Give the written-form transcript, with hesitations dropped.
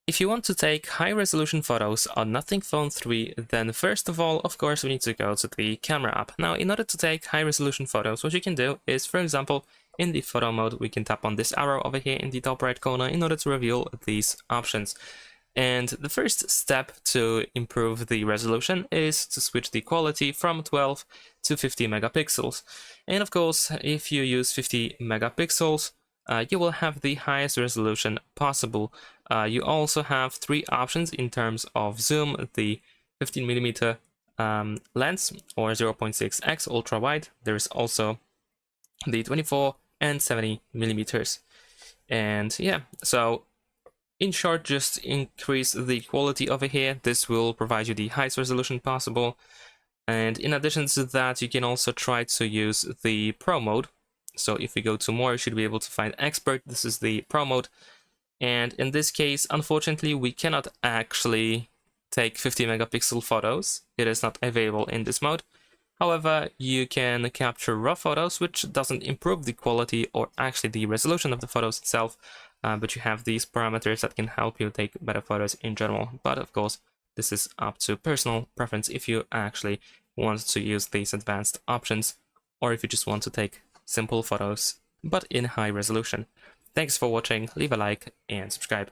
If you want to take high-resolution photos on Nothing Phone 3, then first of all, of course, we need to go to the camera app. Now, in order to take high-resolution photos, what you can do is, for example, in the photo mode, we can tap on this arrow over here in the top right corner in order to reveal these options. And the first step to improve the resolution is to switch the quality from 12 to 50 megapixels. And of course, if you use 50 megapixels, you will have the highest resolution possible. You also have three options in terms of zoom: the 15mm lens or 0.6x ultra wide. There is also the 24 and 70 millimeters. And yeah, so in short, just increase the quality over here. This will provide you the highest resolution possible. And in addition to that, you can also try to use the Pro mode. So if we go to more, you should be able to find Expert. This is the Pro mode. And in this case, unfortunately, we cannot actually take 50 megapixel photos. It is not available in this mode. However, you can capture raw photos, which doesn't improve the quality or actually the resolution of the photos itself, but you have these parameters that can help you take better photos in general. But of course, this is up to personal preference if you actually want to use these advanced options, or if you just want to take simple photos, but in high resolution. Thanks for watching, leave a like and subscribe.